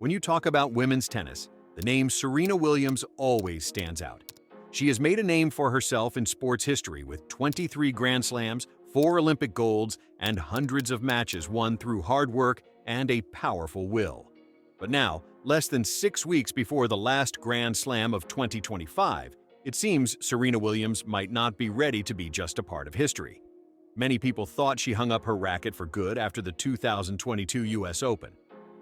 When you talk about women's tennis, the name Serena Williams always stands out. She has made a name for herself in sports history with 23 Grand Slams, 4 Olympic golds, and hundreds of matches won through hard work and a powerful will. But now, less than 6 weeks before the last Grand Slam of 2025, it seems Serena Williams might not be ready to be just a part of history. Many people thought she hung up her racket for good after the 2022 US Open.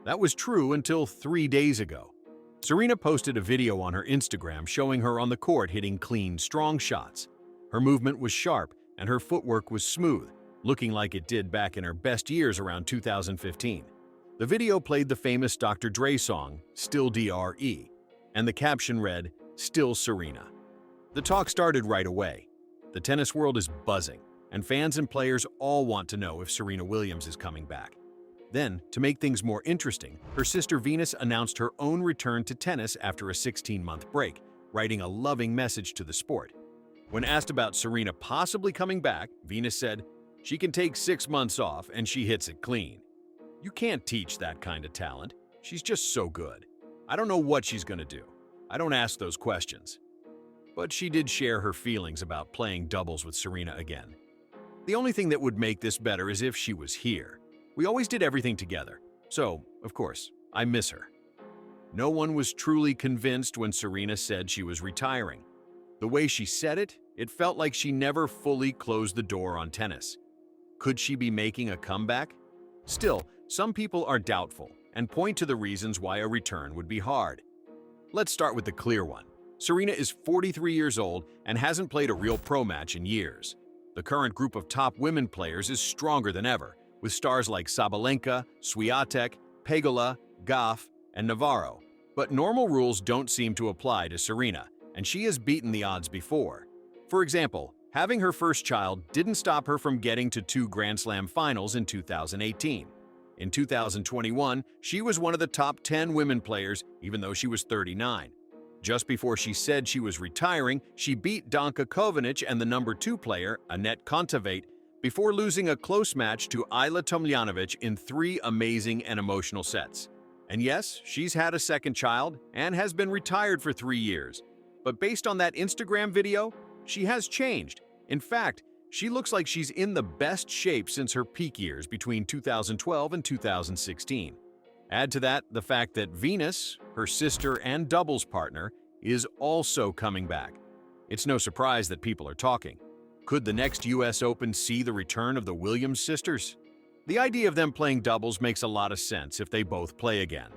That was true until 3 days ago. Serena posted a video on her Instagram showing her on the court hitting clean, strong shots. Her movement was sharp and her footwork was smooth, looking like it did back in her best years around 2015. The video played the famous Dr. Dre song, Still DRE, and the caption read, Still Serena. The talk started right away. The tennis world is buzzing, and fans and players all want to know if Serena Williams is coming back. Then, to make things more interesting, her sister Venus announced her own return to tennis after a 16-month break, writing a loving message to the sport. When asked about Serena possibly coming back, Venus said, "She can take 6 months off and she hits it clean. You can't teach that kind of talent. She's just so good. I don't know what she's gonna do. I don't ask those questions." But she did share her feelings about playing doubles with Serena again. "The only thing that would make this better is if she was here. We always did everything together, so, of course, I miss her." No one was truly convinced when Serena said she was retiring. The way she said it, it felt like she never fully closed the door on tennis. Could she be making a comeback? Still, some people are doubtful and point to the reasons why a return would be hard. Let's start with the clear one. Serena is 43 years old and hasn't played a real pro match in years. The current group of top women players is stronger than ever, with stars like Sabalenka, Swiatek, Pegula, Gauff, and Navarro. But normal rules don't seem to apply to Serena, and she has beaten the odds before. For example, having her first child didn't stop her from getting to 2 Grand Slam finals in 2018. In 2021, she was one of the top 10 women players, even though she was 39. Just before she said she was retiring, she beat Danka Kovinic and the number 2 player, Anett Kontaveit, before losing a close match to Ajla Tomljanovic in 3 amazing and emotional sets. And yes, she's had a second child and has been retired for 3 years. But based on that Instagram video, she has changed. In fact, she looks like she's in the best shape since her peak years between 2012 and 2016. Add to that the fact that Venus, her sister and doubles partner, is also coming back. It's no surprise that people are talking. Could the next US Open see the return of the Williams sisters? The idea of them playing doubles makes a lot of sense if they both play again.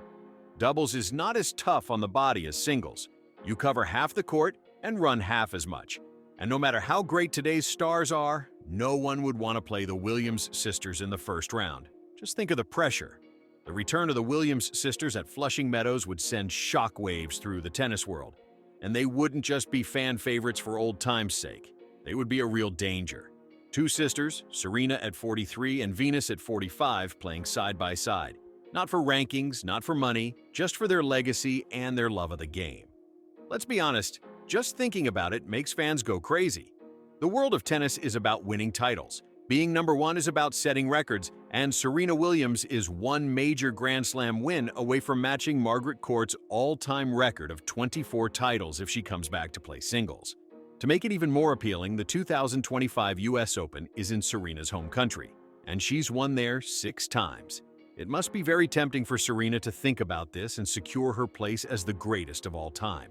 Doubles is not as tough on the body as singles. You cover half the court and run half as much. And no matter how great today's stars are, no one would want to play the Williams sisters in the first round. Just think of the pressure. The return of the Williams sisters at Flushing Meadows would send shockwaves through the tennis world. And they wouldn't just be fan favorites for old time's sake. They would be a real danger. 2 sisters, Serena at 43 and Venus at 45, playing side by side. Not for rankings, not for money, just for their legacy and their love of the game. Let's be honest, just thinking about it makes fans go crazy. The world of tennis is about winning titles. Being number 1 is about setting records, and Serena Williams is 1 major Grand Slam win away from matching Margaret Court's all-time record of 24 titles if she comes back to play singles. To make it even more appealing, the 2025 US Open is in Serena's home country, and she's won there 6 times. It must be very tempting for Serena to think about this and secure her place as the greatest of all time.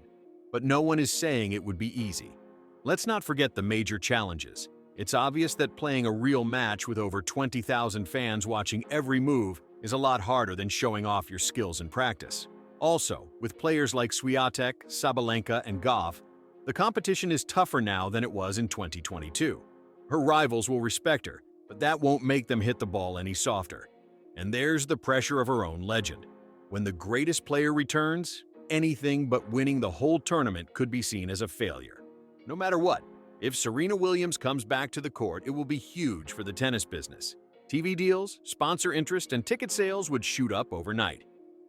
But no one is saying it would be easy. Let's not forget the major challenges. It's obvious that playing a real match with over 20,000 fans watching every move is a lot harder than showing off your skills in practice. Also, with players like Swiatek, Sabalenka, and Gauff, the competition is tougher now than it was in 2022. Her rivals will respect her, but that won't make them hit the ball any softer. And there's the pressure of her own legend. When the greatest player returns, anything but winning the whole tournament could be seen as a failure. No matter what, if Serena Williams comes back to the court, it will be huge for the tennis business. TV deals, sponsor interest, and ticket sales would shoot up overnight.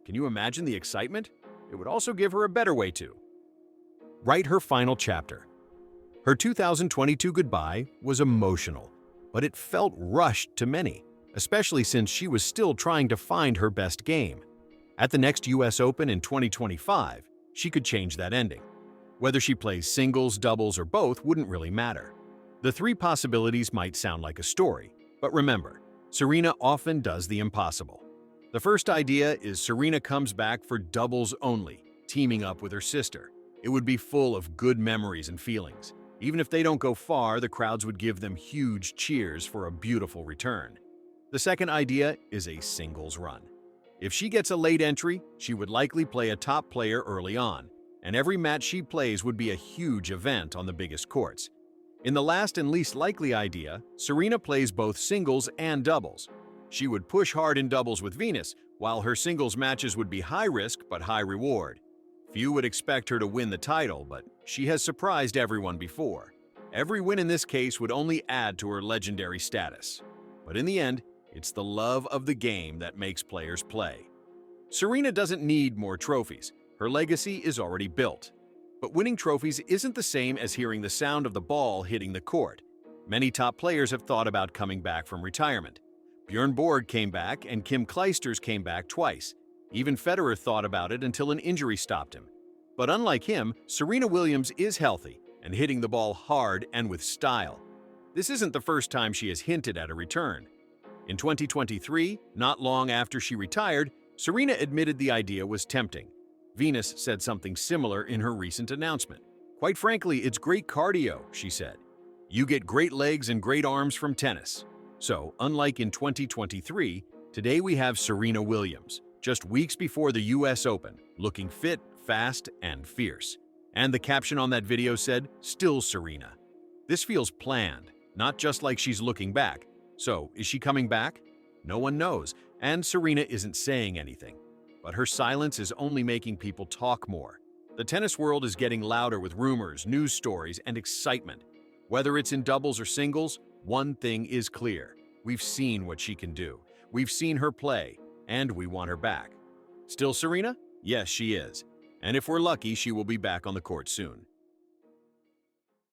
Can you imagine the excitement? It would also give her a better way to write her final chapter. Her 2022 goodbye was emotional, but it felt rushed to many, especially since she was still trying to find her best game. At the next US Open in 2025, she could change that ending. Whether she plays singles, doubles, or both wouldn't really matter. The three possibilities might sound like a story, but remember, Serena often does the impossible. The first idea is Serena comes back for doubles only, teaming up with her sister. It would be full of good memories and feelings. Even if they don't go far, the crowds would give them huge cheers for a beautiful return. The second idea is a singles run. If she gets a late entry, she would likely play a top player early on, and every match she plays would be a huge event on the biggest courts. In the last and least likely idea, Serena plays both singles and doubles. She would push hard in doubles with Venus, while her singles matches would be high risk but high reward. Few would expect her to win the title, but she has surprised everyone before. Every win in this case would only add to her legendary status. But in the end, it's the love of the game that makes players play. Serena doesn't need more trophies. Her legacy is already built. But winning trophies isn't the same as hearing the sound of the ball hitting the court. Many top players have thought about coming back from retirement. Bjorn Borg came back and Kim Clijsters came back twice. Even Federer thought about it until an injury stopped him. But unlike him, Serena Williams is healthy and hitting the ball hard and with style. This isn't the first time she has hinted at a return. In 2023, not long after she retired, Serena admitted the idea was tempting. Venus said something similar in her recent announcement. "Quite frankly, it's great cardio," she said. "You get great legs and great arms from tennis." So, unlike in 2023, today we have Serena Williams, just weeks before the US Open, looking fit, fast, and fierce. And the caption on that video said, "Still Serena." This feels planned, not just like she's looking back. So, is she coming back? No one knows, and Serena isn't saying anything. But her silence is only making people talk more. The tennis world is getting louder with rumors, news stories, and excitement. Whether it's in doubles or singles, one thing is clear. We've seen what she can do. We've seen her play, and we want her back. Still Serena? Yes, she is. And if we're lucky, she will be back on the court soon.